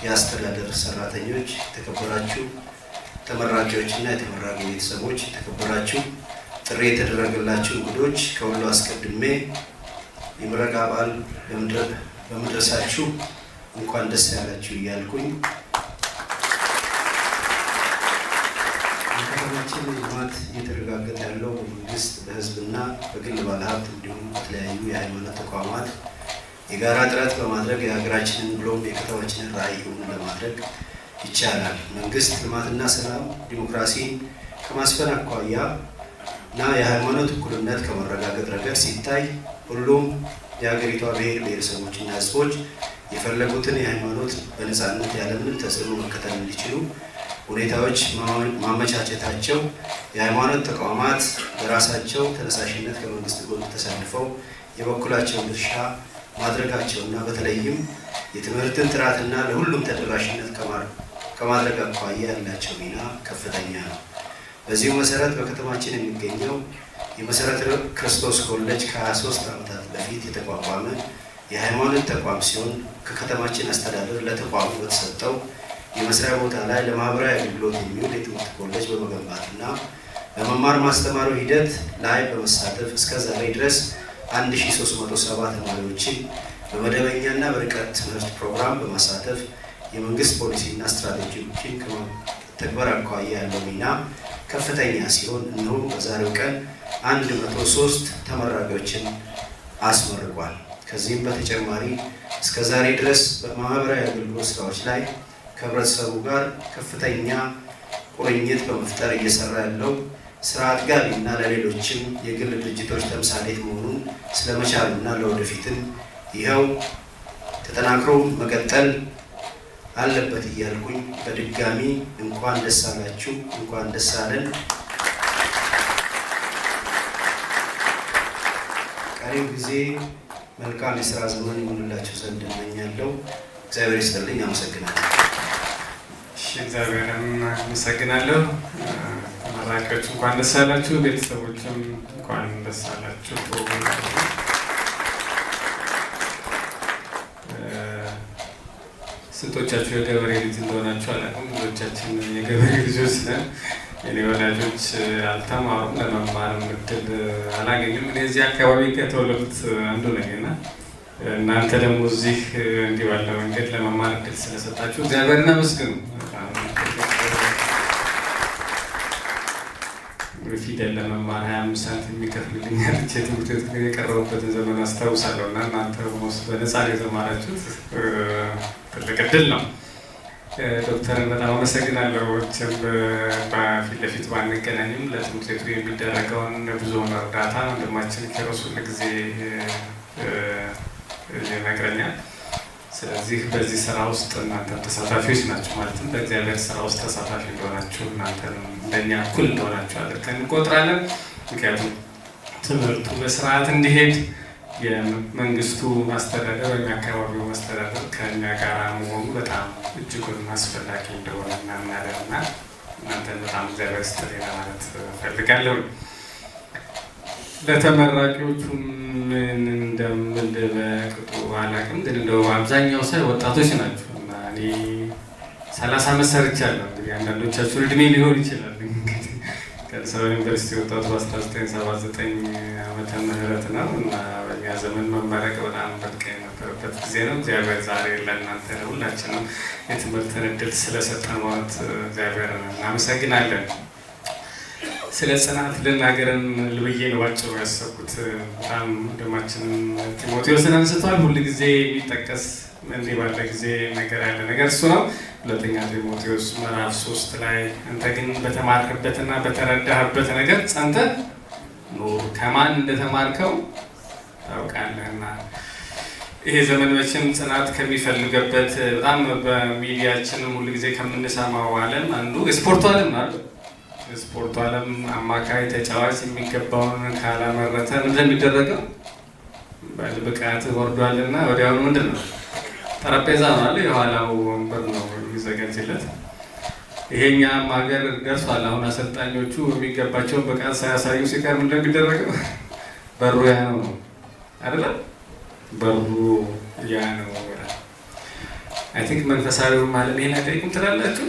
የአስተዳደር ሰራተኞች፣ የተከበራችሁ ተመራቂዎችና የተመራቂ ቤተሰቦች፣ የተከበራችሁ ጥሪ የተደረገላችሁ እንግዶች፣ ከሁሉ አስቀድሜ የምረቃ በዓል በመድረሳችሁ እንኳን ደስ ያላችሁ እያልኩኝ የከተማችን ልማት እየተረጋገጠ ያለው በመንግስት በህዝብና በግል ባለሀብት እንዲሁም በተለያዩ የሃይማኖት ተቋማት የጋራ ጥረት በማድረግ የሀገራችንን ብሎም የከተማችንን ራዕዩን ለማድረግ ይቻላል። መንግስት ልማትና ሰላም ዲሞክራሲን ከማስፈን አኳያ እና የሃይማኖት እኩልነት ከመረጋገጥ ረገድ ሲታይ ሁሉም የሀገሪቷ ብሔር ብሔረሰቦችና ህዝቦች የፈለጉትን የሃይማኖት በነፃነት ያለምንም ተጽዕኖ መከተል እንዲችሉ ሁኔታዎች ማመቻቸታቸው የሃይማኖት ተቋማት በራሳቸው ተነሳሽነት ከመንግስት ጎን ተሰልፈው የበኩላቸውን ድርሻ ማድረጋቸውና በተለይም የትምህርትን ጥራትና ለሁሉም ተደራሽነት ከማድረግ አኳያ ያላቸው ሚና ከፍተኛ ነው። በዚሁ መሰረት በከተማችን የሚገኘው የመሰረተ ክርስቶስ ኮሌጅ ከ23 ዓመታት በፊት የተቋቋመ የሃይማኖት ተቋም ሲሆን ከከተማችን አስተዳደር ለተቋሙ በተሰጠው የመስሪያ ቦታ ላይ ለማህበራዊ አገልግሎት የሚውል የትምህርት ኮሌጅ በመገንባትና በመማር ማስተማሩ ሂደት ላይ በመሳተፍ እስከ ዛሬ ድረስ 1370 ተማሪዎችን በመደበኛና በርቀት ትምህርት ፕሮግራም በማሳተፍ የመንግስት ፖሊሲና ስትራቴጂዎችን ከመተግበር አኳያ ያለው ሚና ከፍተኛ ሲሆን እነሆ በዛሬው ቀን 103 ተመራቂዎችን አስመርቋል። ከዚህም በተጨማሪ እስከ ዛሬ ድረስ በማህበራዊ አገልግሎት ስራዎች ላይ ከህብረተሰቡ ጋር ከፍተኛ ቁርኝት በመፍጠር እየሰራ ያለው ስራ አጥጋቢና ለሌሎችም የግል ድርጅቶች ተምሳሌት መሆኑን ስለመቻሉና ለወደፊትም ይኸው ተጠናክሮ መቀጠል አለበት እያልኩኝ በድጋሚ እንኳን ደስ አላችሁ፣ እንኳን ደስ አለን። ቀሪው ጊዜ መልካም የስራ ዘመን ይሁንላችሁ ዘንድ እመኛለሁ። እግዚአብሔር ይስጥልኝ። አመሰግናለሁ። እግዚአብሔርን አመሰግናለሁ። ተመራቂዎች እንኳን ደስ አላችሁ፣ ቤተሰቦችም እንኳን ደስ አላችሁ። ስንቶቻችሁ የገበሬ ልጅ እንደሆናችሁ አላውቅም። ብዙዎቻችን የገበሬ ልጆች ነን። የኔ ወላጆች አልተማሩም፣ ለመማርም እድል አላገኙም። እኔ እዚህ አካባቢ ከተወለዱት አንዱ ነኝ እና እናንተ ደግሞ እዚህ እንዲህ ባለ መንገድ ለመማር እድል ስለሰጣችሁ እግዚአብሔርን አመስግኑ። ፊደል ለመማር 25 ሳንቲም የሚከፍልልኝ ልጅ የትምህርት ቤት የቀረቡበትን ዘመን አስታውሳለሁ እና እናንተ በነፃ የተማራችሁት ትልቅ እድል ነው። ዶክተርን በጣም አመሰግናለሁ። በፊት ለፊት ባንገናኝም ለትምህርት ቤቱ የሚደረገውን ብዙውን እርዳታ ወንድማችን ኪሮስ ሁል ጊዜ ይነግረኛል። ስለዚህ በዚህ ስራ ውስጥ እናንተ ተሳታፊዎች ናቸው፣ ማለትም በእግዚአብሔር ስራ ውስጥ ተሳታፊ እንደሆናችሁ እናንተ እንደኛ እኩል እንደሆናችሁ አድርገን እንቆጥራለን። ምክንያቱም ትምህርቱ በስርዓት እንዲሄድ የመንግስቱ ማስተዳደር ወይም የአካባቢው ማስተዳደር ከእኛ ጋር መሆኑ በጣም እጅጉን አስፈላጊ እንደሆነ እናምናለን እና እናንተን በጣም እግዚአብሔር ይስጥልኝ ማለት ፈልጋለሁ። ለተመራቂዎቹ ምን እንደምል በቅጡ አላውቅም፣ ግን እንደው አብዛኛው ሳይ ወጣቶች ናቸው እና እኔ 30 ዓመት ሰርቻለሁ። እንግዲህ አንዳንዶቻችሁ እድሜ ሊሆን ይችላል። እንግዲህ ከአዲስ አበባ ዩኒቨርሲቲ ወጣቱ በ1979 ዓመተ ምህረት ነው እና በእኛ ዘመን መመረቅ በጣም በቃ የነበረበት ጊዜ ነው። እግዚአብሔር ዛሬ ለእናንተ ሁላችንም የትምህርትን እድል ስለሰጠን ማለት እግዚአብሔር እናመሰግናለን። ስለ ጽናት ልናገርን ልብዬ ነው ባጭሩ ያሰብኩት። በጣም ወንድማችንም ጢሞቴዎስን አንስቷል። ሁል ጊዜ የሚጠቀስ እንዲህ ባለ ጊዜ ነገር ያለ ነገር እሱ ነው። ሁለተኛ ጢሞቴዎስ ምዕራፍ 3 ላይ አንተ ግን በተማርክበትና በተረዳህበት ነገር ጸንተህ ኑር፣ ከማን እንደተማርከው ታውቃለህና ይሄ ዘመን መቼም ጽናት ከሚፈልገበት በጣም በሚዲያችን ሁሉ ጊዜ ከምንሰማው ዓለም አንዱ የስፖርቱ ዓለም ነው። የስፖርቱ ዓለም አማካይ ተጫዋች የሚገባውን ካላመረተ እንደሚደረገው በብቃት ወርዷልና ወዲያውኑ ምንድን ነው ጠረጴዛ ነው አለ የኋላው ወንበር ነው የሚዘጋጅለት። ይሄኛም ሀገር ደርሷል። አሁን አሰልጣኞቹ የሚገባቸውን ብቃት ሳያሳዩ ሲቀር እንደሚደረገው በሩ ያ ነው አይደለ? በሩ ያ ነው። አይ ቲንክ መንፈሳዊው ማለት ይሄን አይጠይቁም ትላላችሁ?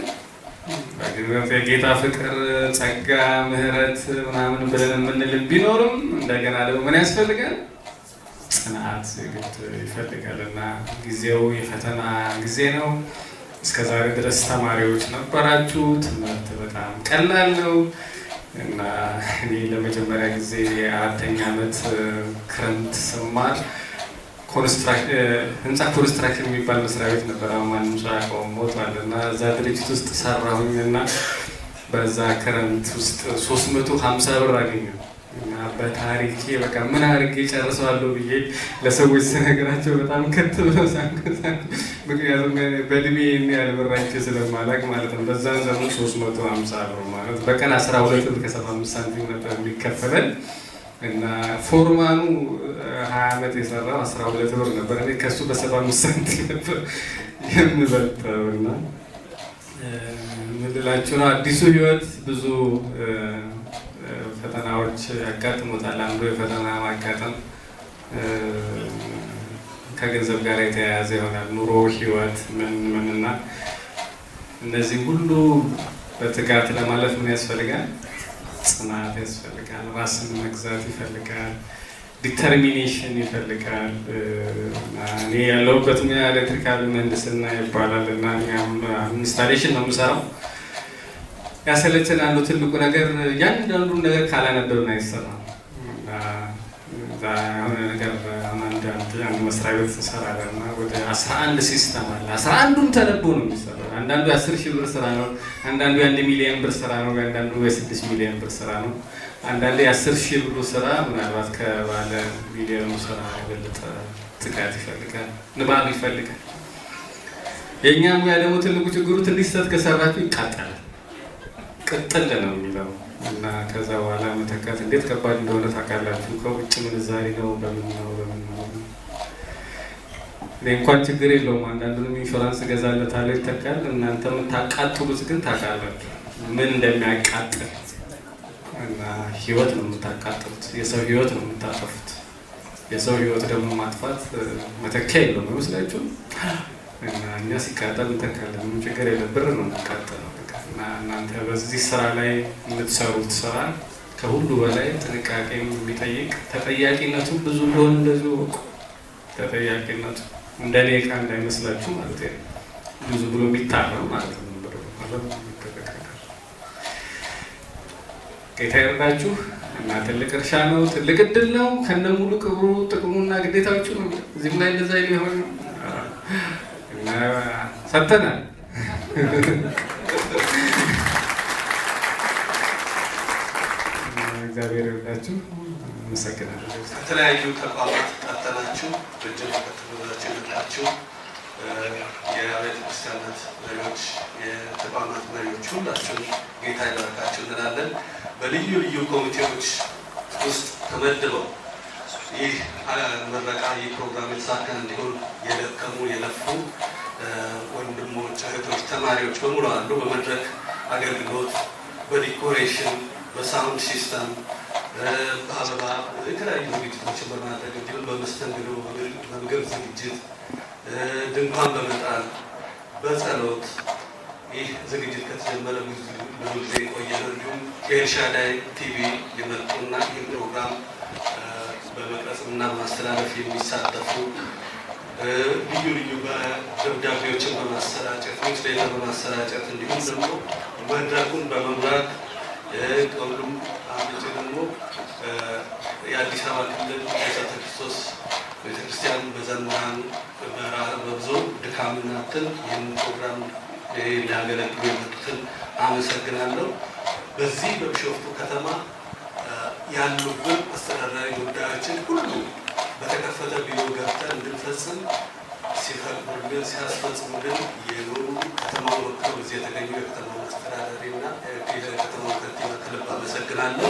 የጌታ ፍቅር፣ ጸጋ፣ ምህረት ምናምን ብለን የምንል ቢኖርም እንደገና ደግሞ ምን ያስፈልጋል? ጽናት ግድ ይፈልጋል። እና ጊዜው የፈተና ጊዜ ነው። እስከዛሬ ድረስ ተማሪዎች ነበራችሁ። ትምህርት በጣም ቀላል ነው እና እኔ ለመጀመሪያ ጊዜ የአራተኛ ዓመት ክረምት ስማር ህንፃ ኮንስትራክሽን የሚባል መስሪያ ቤት ነበር። አሁን ማንም ሰው ያውቀውም ሞቷል። እና እዛ ድርጅት ውስጥ ሰራሁኝ እና በዛ ክረምት ውስጥ 350 ብር አገኘሁ እና በታሪኬ በቃ ምን አድርጌ ጨርሰዋለሁ ብዬ ለሰዎች ስነግራቸው በጣም ከት ብለው ሳንከሳ፣ ምክንያቱም በእድሜ ያህል ብራቸው ስለማላቅ ማለት ነው። በዛን ዘመን 350 ብር ማለት በቀን 12 ብር ከ75 ሳንቲም ነበር የሚከፈለን እና ፎርማኑ 20 ዓመት የሰራው 12 ብር ነበር። እኔ ከሱ በ75 ሳንቲም ነበር የምበልጠው። እና ምን ልላችሁ ነው፣ አዲሱ ህይወት ብዙ ፈተናዎች ያጋጥሙታል። አንዱ የፈተና ማጋጠም ከገንዘብ ጋር የተያያዘ ይሆናል። ኑሮ፣ ህይወት ምንና እነዚህ ሁሉ በትጋት ለማለፍ ምን ያስፈልጋል? ጽናት ያስፈልጋል። ራስን መግዛት ይፈልጋል። ዲተርሚኔሽን ይፈልጋል። እኔ ያለሁበት ሙያ ኤሌክትሪካል ምህንድስና ይባላል እና ኢንስታሌሽን ነው የምሰራው። ያሰለችን አንዱ ትልቁ ነገር እያንዳንዱን ነገር ካላነበብን አይሰራም። የሆነ ነገር አንድ መስሪያ ቤት ትሰራለህ እና ወደ 11 ሲስተም አለ። 11ዱም ተነቦ ነው የሚሰራው። አንዳንዱ 10,000 ብር ስራ ነው፣ አንዳንዱ 1 ሚሊዮን ብር ስራ ነው፣ አንዳንዱ 6 ሚሊዮን ብር ስራ ነው። አንዳንዴ 10,000 ብሩ ስራ ምናልባት ከባለ ሚሊዮኑ ስራ የበለጠ ትጋት ይፈልጋል፣ ንባብ ይፈልጋል። የእኛ ሙያ ደግሞ ትልቁ ችግሩ ትንሽ ሰዓት ከሰራችሁ ይቃጠላል። ቅጥል ነው የሚለው እና ከዛ በኋላ መተካት እንዴት ከባድ እንደሆነ ታውቃላችሁ። ከውጭ ምንዛሪ ነው በምን ነው። እኔ እንኳን ችግር የለውም፣ አንዳንዱንም ኢንሹራንስ እገዛለታለሁ ይተካል። እናንተ የምታቃጥሉት ግን ታውቃላችሁ ምን እንደሚያቃጥል። እና ህይወት ነው የምታቃጥሉት፣ የሰው ህይወት ነው የምታጠፉት። የሰው ህይወት ደግሞ ማጥፋት መተኪያ የለውም አይመስላችሁ? እና እኛ ሲቃጠል እንተካለን፣ ምንም ችግር የለም። ብር ነው የሚቃጠለው። እና እናንተ በዚህ ስራ ላይ የምትሰሩት ስራ ከሁሉ በላይ ጥንቃቄ የሚጠይቅ ተጠያቂነቱ ብዙ እንደሆነ እንደዚሁ እወቁ። ተጠያቂነቱ እንደኔ ዕቃ እንዳይመስላችሁ ማለት ነው። ብዙ ብሎ የሚታረም ማለት ነው። ጌታ ይርዳችሁ እና ትልቅ እርሻ ነው፣ ትልቅ እድል ነው። ከነ ሙሉ ክብሩ ጥቅሙና ግዴታዎቹ ነው። እዚህም ላይ እንደዛ ሊሆን እና ሰጥተናል። እግዚአብሔር ይርዳችሁ። አመሰግናለሁ። ከተለያዩ ተቋማት ጠርተናችሁ ረጅም ከተብላችሁ የመጣችሁ የቤተ ክርስቲያናት መሪዎች፣ የተቋማት መሪዎች ሁላችሁ ጌታ ይባርካችሁ እንላለን። በልዩ ልዩ ኮሚቴዎች ውስጥ ተመድበው ይህ ምረቃ ይህ ፕሮግራም የተሳካ እንዲሆን የደከሙ የለፉ ወንድሞች፣ እህቶች፣ ተማሪዎች በሙሉ አሉ። በመድረክ አገልግሎት፣ በዲኮሬሽን፣ በሳውንድ ሲስተም፣ በአበባ የተለያዩ ዝግጅቶችን በማድረግ እንዲሁም በመስተንግዶ፣ በምግብ ዝግጅት፣ ድንኳን በመጣል፣ በጸሎት ይህ ዝግጅት ከተጀመረ ብዙ ጊዜ የቆየ ነው። እንዲሁም ከኤልሻዳይ ቲቪ የመጡና ይህ ፕሮግራም በመቅረጽና በማስተላለፍ የሚሳተፉ ልዩ ልዩ በደብዳቤዎችን በማሰራጨት ኒውስሌተር በማሰራጨት እንዲሁም ደግሞ መድረኩን በመምራት ከሁሉም አብልጬ ደግሞ የአዲስ አበባ ክልል መሰረተ ክርስቶስ ቤተክርስቲያን በዘመናን በብዙ ድካምና እንትን ይህን ፕሮግራም ሊያገለግሉ የመጡትን አመሰግናለሁ። በዚህ በቢሾፍቱ ከተማ ያሉብን አስተዳዳሪ ጉዳዮችን ሁሉ በተከፈተ ቢሮ ገብተን እንድንፈጽም ሲፈቅዱልን ሲያስፈጽሙልን የኖሩ ከተማው ወክለው እዚህ የተገኙ የከተማው አስተዳዳሪና የከተማው ከንቲባ ከልብ አመሰግናለሁ።